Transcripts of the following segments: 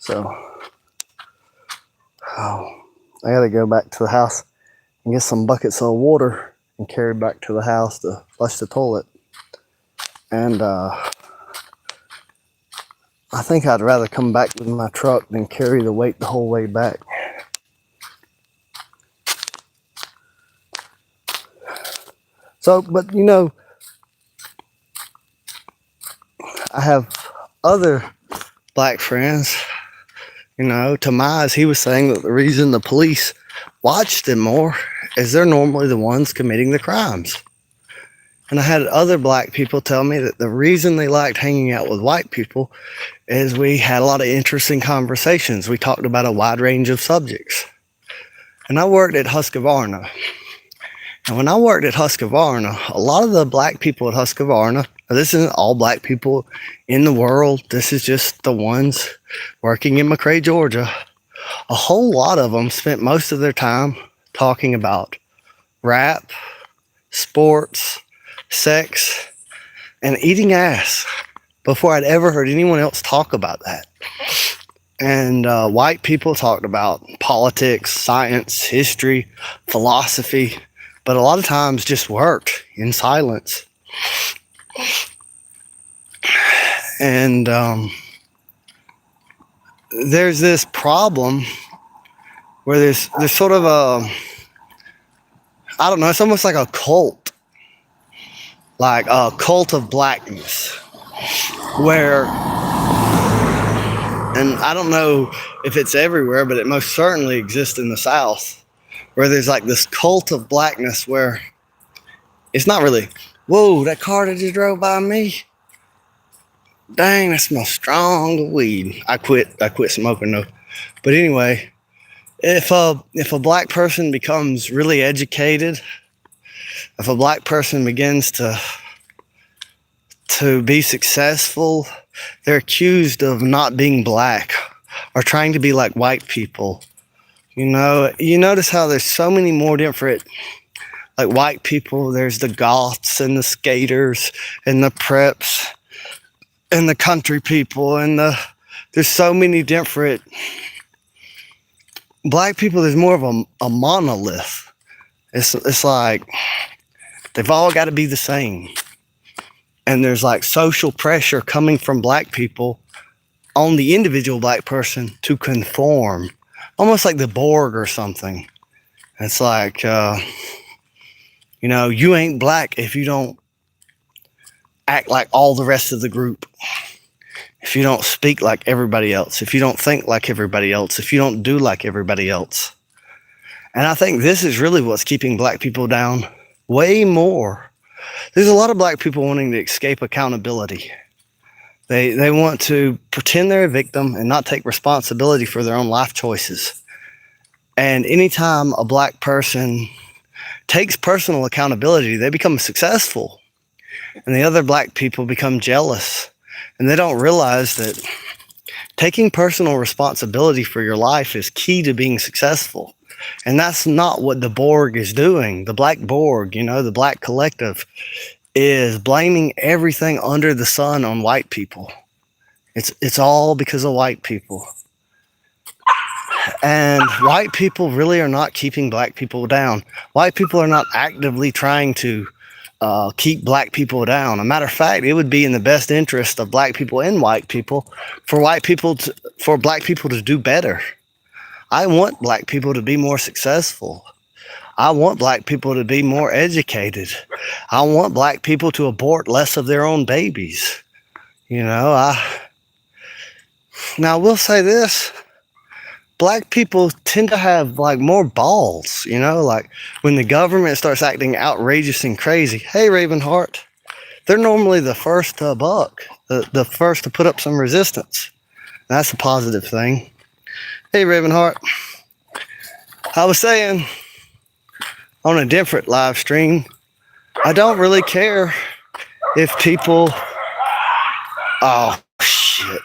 So, I gotta go back to the house and get some buckets of water and carry back to the house to flush the toilet. And I think I'd rather come back with my truck than carry the weight the whole way back. So, but you know, I have other black friends. You know, Tamaz, he was saying that the reason the police watch them more is they're normally the ones committing the crimes. And I had other black people tell me that the reason they liked hanging out with white people is we had a lot of interesting conversations. We talked about a wide range of subjects. And I worked at Husqvarna. And when I worked at Husqvarna, a lot of the black people at Husqvarna, this isn't all black people in the world, this is just the ones working in McRae, Georgia. A whole lot of them spent most of their time talking about rap, sports, sex, and eating ass before I'd ever heard anyone else talk about that. And white people talked about politics, science, history, philosophy, but a lot of times just worked in silence. And there's this problem where there's sort of a, I don't know, it's almost like a cult of blackness, where, and I don't know if it's everywhere, but it most certainly exists in the South, where there's like this cult of blackness where it's not really, whoa, that car that just drove by me, dang, that smells strong of weed. I quit smoking though. But anyway, if a black person becomes really educated, if a black person begins to be successful, they're accused of not being black or trying to be like white people. You know, you notice how there's so many more different, like, white people. There's the goths and the skaters and the preps and the country people, and there's so many different black people. There's more of a monolith. It's like they've all got to be the same, and there's like social pressure coming from black people on the individual black person to conform, almost like the Borg or something. It's like you know, you ain't black if you don't act like all the rest of the group, if you don't speak like everybody else, if you don't think like everybody else, if you don't do like everybody else. And I think this is really what's keeping black people down way more. There's a lot of black people wanting to escape accountability. They want to pretend they're a victim and not take responsibility for their own life choices. And anytime a black person takes personal accountability, they become successful. And the other black people become jealous. And they don't realize that taking personal responsibility for your life is key to being successful. And that's not what the Borg is doing. The Black Borg, you know, the Black Collective, is blaming everything under the sun on white people. It's all because of white people. And white people really are not keeping black people down. White people are not actively trying to keep black people down. A matter of fact, it would be in the best interest of black people and white people for black people to do better. I want black people to be more successful. I want black people to be more educated. I want black people to abort less of their own babies. You know, now I will say this. Black people tend to have like more balls, you know, like when the government starts acting outrageous and crazy. Hey, Ravenheart, they're normally the first to buck, the first to put up some resistance. That's a positive thing. Hey, Ravenheart, I was saying on a different live stream, I don't really care if people, oh shit.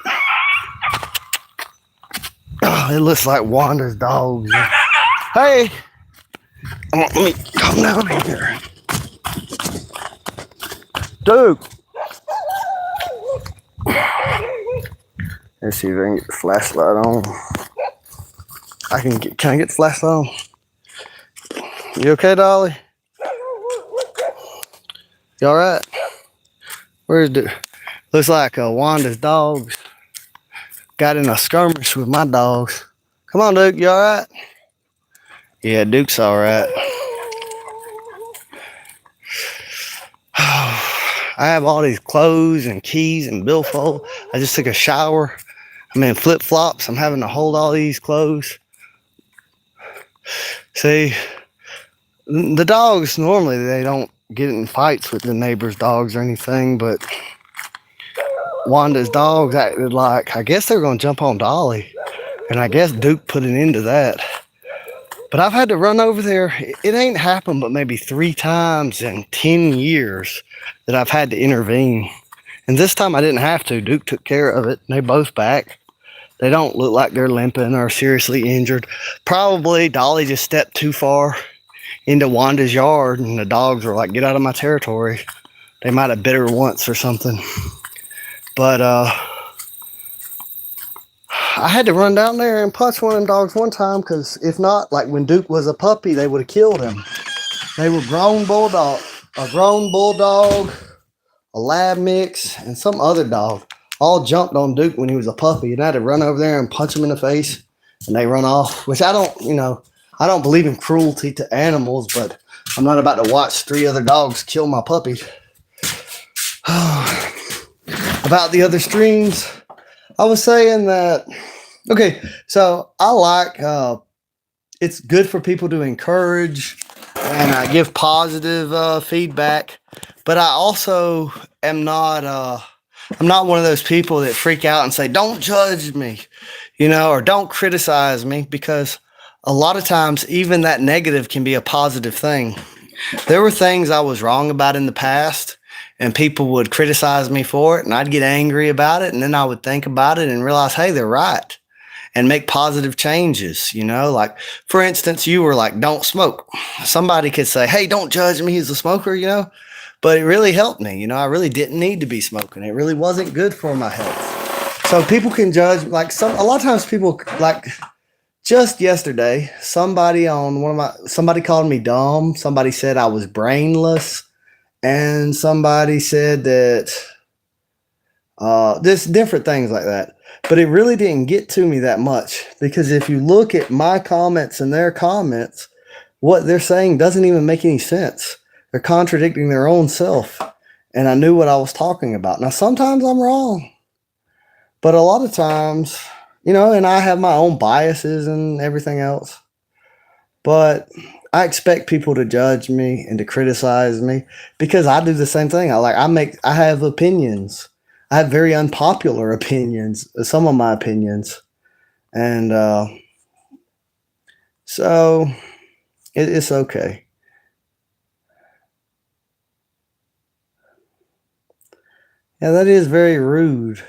Oh, it looks like Wanda's dogs. Hey, let me come down here. Dude. Let's see if I can get the flashlight on. Can I get the flashlight on? You okay, Dolly? You alright? Where's the... Looks like Wanda's dogs got in a skirmish with my dogs. Come on, Duke, you alright? Yeah, Duke's alright. I have all these clothes and keys and billfold. I just took a shower. I'm in flip-flops. I'm having to hold all these clothes. See, the dogs, normally they don't get in fights with the neighbor's dogs or anything, but Wanda's dogs acted like, I guess they're going to jump on Dolly. And I guess Duke put an end to that. But I've had to run over there. It ain't happened but maybe 3 times in 10 years that I've had to intervene. And this time I didn't have to. Duke took care of it. They both back. They don't look like they're limping or seriously injured. Probably Dolly just stepped too far into Wanda's yard and the dogs were like, get out of my territory. They might have bit her once or something. But I had to run down there and punch one of them dogs one time, because if not, like when Duke was a puppy, they would have killed him. They were a grown bulldog, a lab mix, and some other dog all jumped on Duke when he was a puppy, and I had to run over there and punch him in the face, and they run off, which I don't believe in cruelty to animals, but I'm not about to watch 3 other dogs kill my puppy. About the other streams, I was saying that, okay, so I like, it's good for people to encourage and give positive feedback, but I also am not, I'm not one of those people that freak out and say, don't judge me, or don't criticize me, because a lot of times even that negative can be a positive thing. There were things I was wrong about in the past, and people would criticize me for it, and I'd get angry about it, and then I would think about it and realize, hey, they're right, and make positive changes, like, for instance, you were like, don't smoke. Somebody could say, hey, don't judge me, he's a smoker, but it really helped me. I really didn't need to be smoking. It really wasn't good for my health. So people can judge, like, a lot of times people, like, just yesterday, somebody called me dumb. Somebody said I was brainless. And somebody said that there's different things like that. But it really didn't get to me that much, because if you look at my comments and their comments, what they're saying doesn't even make any sense. They're contradicting their own self. And I knew what I was talking about. Now, sometimes I'm wrong. But a lot of times, and I have my own biases and everything else. But I expect people to judge me and to criticize me, because I do the same thing. I have opinions. I have very unpopular opinions, some of my opinions. And so it's okay. Yeah, that is very rude.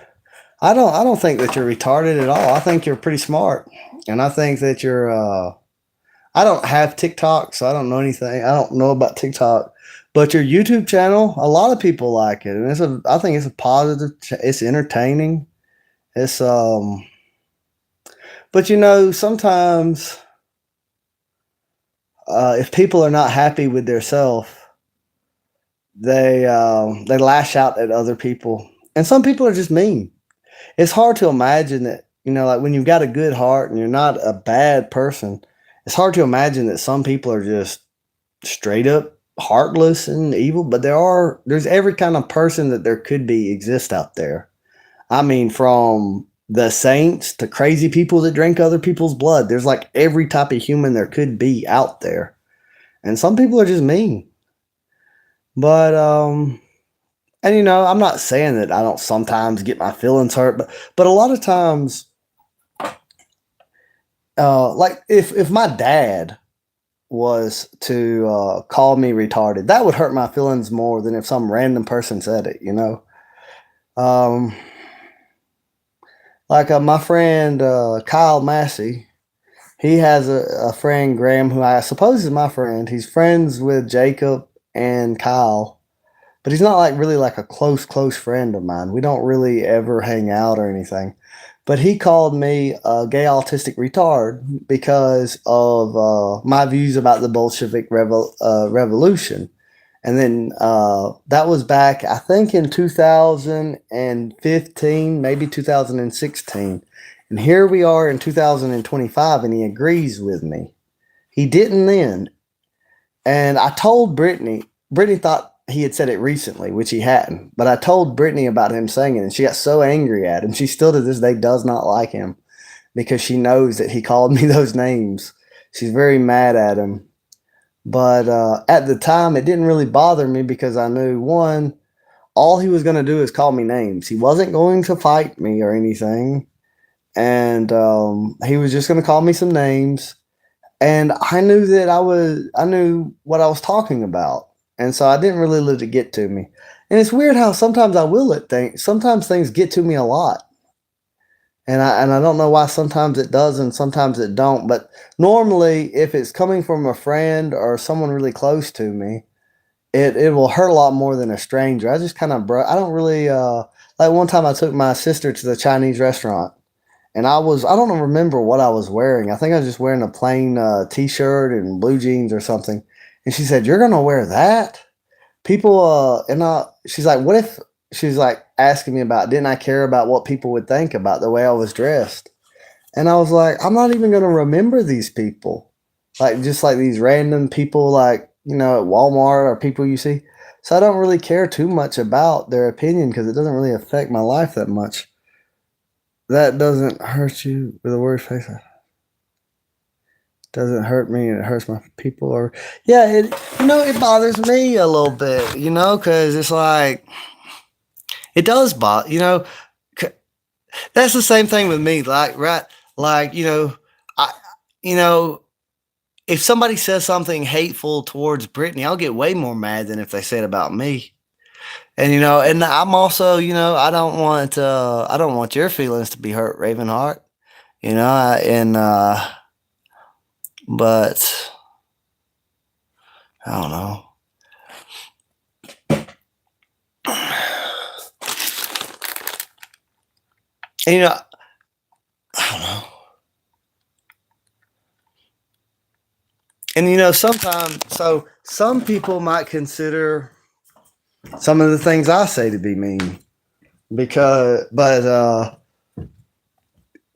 I don't think that you're retarded at all. I think you're pretty smart. And I think that you're I don't have TikTok, so I don't know anything. I don't know about TikTok, but your YouTube channel, a lot of people like it, and I think it's a positive. It's entertaining. It's but sometimes if people are not happy with their self, they lash out at other people, and some people are just mean. It's hard to imagine that like when you've got a good heart and you're not a bad person. It's hard to imagine that some people are just straight up heartless and evil, but there's every kind of person that there could be exist out there. I mean, from the saints to crazy people that drink other people's blood. There's like every type of human there could be out there. And some people are just mean. But and I'm not saying that I don't sometimes get my feelings hurt, but a lot of times, like if my dad was to call me retarded, that would hurt my feelings more than if some random person said it, like my friend Kyle Massey, he has a friend, Graham, who I suppose is my friend. He's friends with Jacob and Kyle, but he's not like really like a close friend of mine. We don't really ever hang out or anything. But he called me a gay autistic retard because of my views about the Bolshevik revolution. And then that was back, I think, in 2015, maybe 2016. And here we are in 2025, and he agrees with me. He didn't then. And I told Brittany, Brittany thought he had said it recently, which he hadn't. But I told Brittany about him saying it, and she got so angry at him. She still to this day does not like him because she knows that he called me those names. She's very mad at him. But at the time, it didn't really bother me because I knew, one, all he was going to do is call me names. He wasn't going to fight me or anything. And he was just going to call me some names. And I knew that I knew what I was talking about. And so I didn't really let it get to me. And it's weird how sometimes I will let things, sometimes things get to me a lot. And I don't know why sometimes it does and sometimes it don't. But normally, if it's coming from a friend or someone really close to me, it will hurt a lot more than a stranger. I just kind of I don't really like one time I took my sister to the Chinese restaurant, and I don't remember what I was wearing. I think I was just wearing a plain t-shirt and blue jeans or something. And she said, "You're gonna wear that?" People she's like, "What if," she's like asking me about, didn't I care about what people would think about the way I was dressed? And I was like, I'm not even going to remember these people. Like, just like these random people, like, you know, at Walmart or people you see. So I don't really care too much about their opinion because it doesn't really affect my life that much. That doesn't hurt you with a word face. Doesn't hurt me. It hurts my people. Or, yeah, it bothers me a little bit, because it's like, it does bother, that's the same thing with me. Like, right, like, I, you know, if somebody says something hateful towards Brittany, I'll get way more mad than if they said about me. And and I'm also, I don't want your feelings to be hurt, Ravenheart. But I don't know. And, I don't know. And sometimes, so some people might consider some of the things I say to be mean, but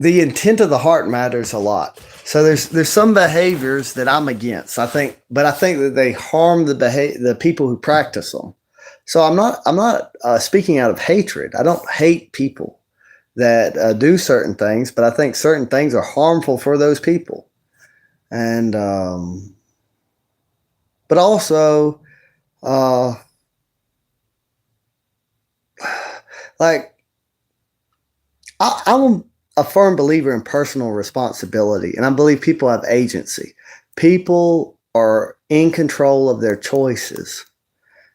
the intent of the heart matters a lot. So there's some behaviors that I'm against. I think that they harm the people who practice them. So I'm not speaking out of hatred. I don't hate people that do certain things, but I think certain things are harmful for those people. And but also like I'm a firm believer in personal responsibility, and I believe people have agency. People are in control of their choices,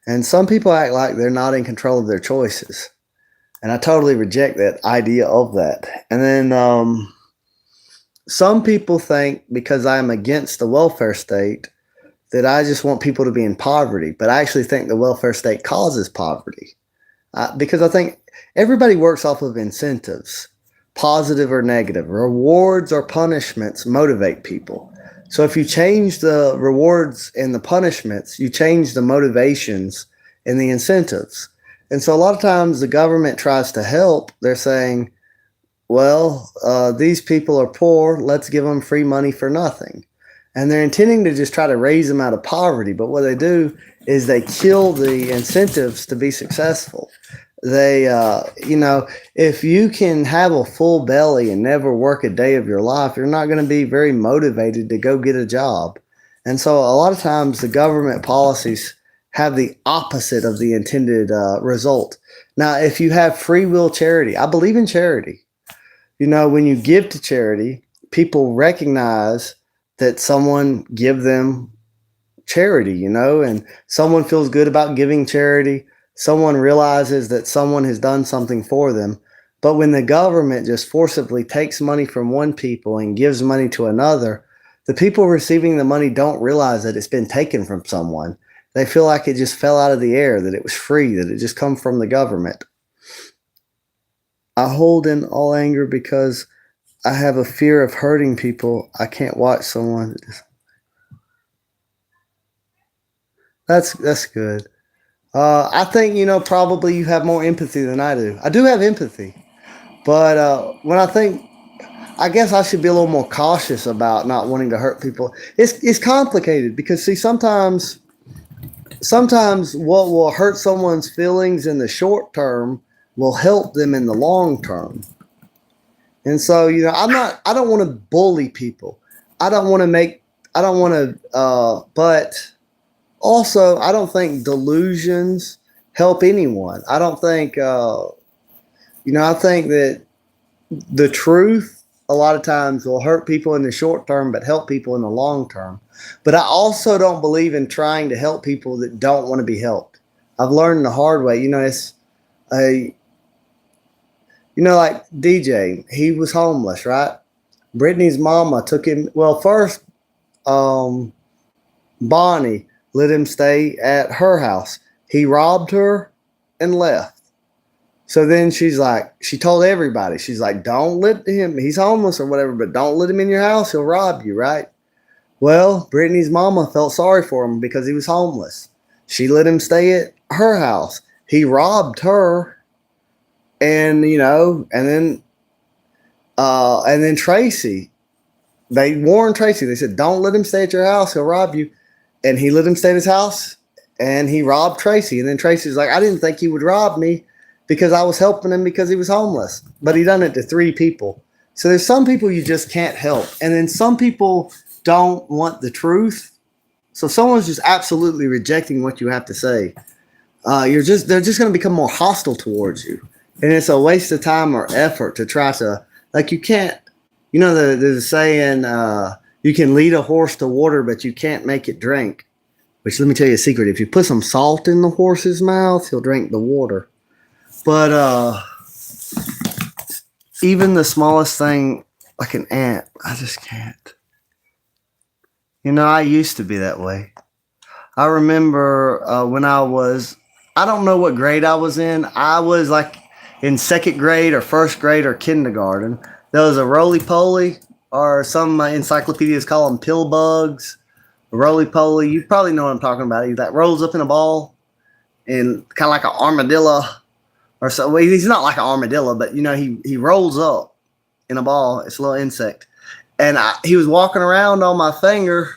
and some people act like they're not in control of their choices, and I totally reject that idea of that. And then some people think because I'm against the welfare state that I just want people to be in poverty, but I actually think the welfare state causes poverty because I think everybody works off of incentives, positive or negative. Rewards or punishments motivate people. So if you change the rewards and the punishments, you change the motivations and the incentives. And so a lot of times the government tries to help. They're saying, well, these people are poor. Let's give them free money for nothing. And they're intending to just try to raise them out of poverty. But what they do is they kill the incentives to be successful. They, if you can have a full belly and never work a day of your life, you're not going to be very motivated to go get a job. And so a lot of times the government policies have the opposite of the intended result. Now, if you have free will charity, I believe in charity. When you give to charity, people recognize that someone give them charity, and someone feels good about giving charity. Someone realizes that someone has done something for them. But when the government just forcibly takes money from one people and gives money to another, the people receiving the money don't realize that it's been taken from someone. They feel like it just fell out of the air, that it was free, that it just come from the government. I hold in all anger because I have a fear of hurting people. I can't watch someone. That's good. I think probably you have more empathy than I do. I do have empathy, but when I think, I guess I should be a little more cautious about not wanting to hurt people. It's complicated because see sometimes what will hurt someone's feelings in the short term will help them in the long term. And so, I don't want to bully people. I don't want to make, I don't want to, but also, I don't think delusions help anyone. I don't think, I think that the truth a lot of times will hurt people in the short term, but help people in the long term. But I also don't believe in trying to help people that don't want to be helped. I've learned the hard way. It's a, like DJ, he was homeless, right? Brittany's mama took him. Well, first, um, Bonnie let him stay at her house. He robbed her and left. So then she told everybody, she's like, don't let him, he's homeless or whatever, but don't let him in your house. He'll rob you, right? Well, Brittany's mama felt sorry for him because he was homeless. She let him stay at her house. He robbed her. And, and then Tracy, they warned Tracy. They said, don't let him stay at your house. He'll rob you. And he let him stay at his house and he robbed Tracy. And then Tracy's like, I didn't think he would rob me because I was helping him because he was homeless. But he done it to 3 people. So there's some people you just can't help. And then some people don't want the truth. So someone's just absolutely rejecting what you have to say. They're just going to become more hostile towards you. And it's a waste of time or effort to try to, like, you can't, there's a saying, you can lead a horse to water, but you can't make it drink. Which, let me tell you a secret. If you put some salt in the horse's mouth, he'll drink the water. But even the smallest thing, like an ant, I just can't. I used to be that way. I remember when I don't know what grade I was in. I was like in 2nd grade or 1st grade or kindergarten. There was a roly-poly, or some encyclopedias call them pill bugs. Roly-poly, you probably know what I'm talking about. He that rolls up in a ball and kind of like an armadillo or so. Well, he's not like an armadillo, but he rolls up in a ball. It's a little insect. And he was walking around on my finger.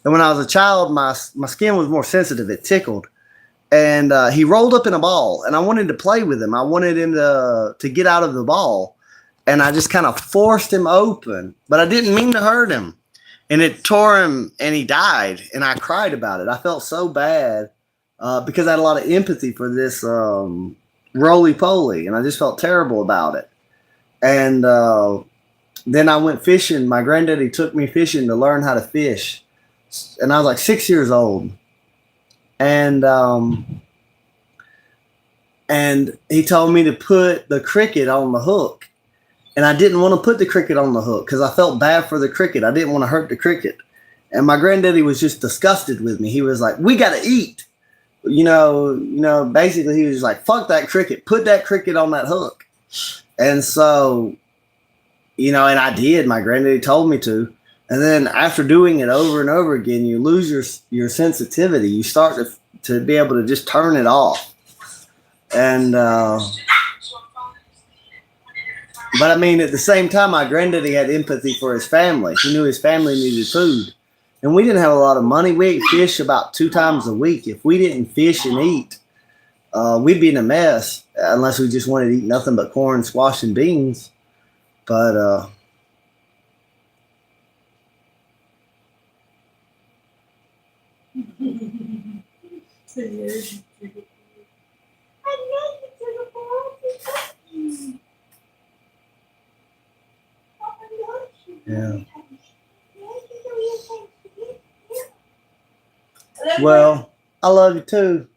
And when I was a child, my skin was more sensitive. It tickled. And he rolled up in a ball, and I wanted to play with him. I wanted him to get out of the ball. And I just kind of forced him open, but I didn't mean to hurt him. And it tore him, and he died. And I cried about it. I felt so bad because I had a lot of empathy for this roly-poly, and I just felt terrible about it. And then I went fishing. My granddaddy took me fishing to learn how to fish. And I was like 6 years old. And he told me to put the cricket on the hook. And I didn't want to put the cricket on the hook because I felt bad for the cricket. I didn't want to hurt the cricket. And my granddaddy was just disgusted with me. He was like, we got to eat. Basically he was like, fuck that cricket. Put that cricket on that hook. And so, and I did. My granddaddy told me to. And then after doing it over and over again, you lose your sensitivity. You start to be able to just turn it off. And but I mean, at the same time, my granddaddy had empathy for his family. He knew his family needed food. And we didn't have a lot of money. We ate fish about 2 times a week. If we didn't fish and eat, we'd be in a mess unless we just wanted to eat nothing but corn, squash, and beans. But yeah. Well, I love you too.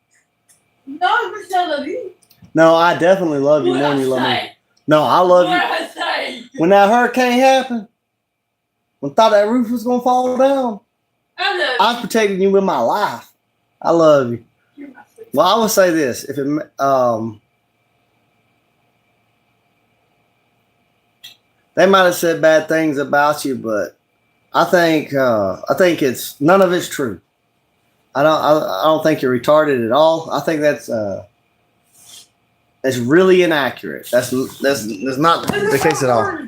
No, I still love you. No, I definitely love you more than you love me. No, I love you. When that hurricane happened, when I thought that roof was gonna fall down, I was protecting you with my life. I love you. Well, I will say this: if it They might have said bad things about you, but I think it's none of it's true. I don't think you're retarded at all. I think that's really inaccurate. That's not the case at all.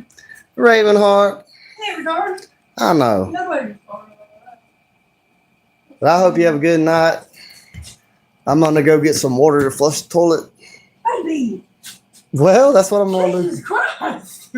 Ravenheart, Hey, retarded. I know, Nobody's retarded. but I hope you have a good night. I'm gonna go get some water to flush the toilet. Baby, Well, that's what I'm gonna do. Jesus Christ.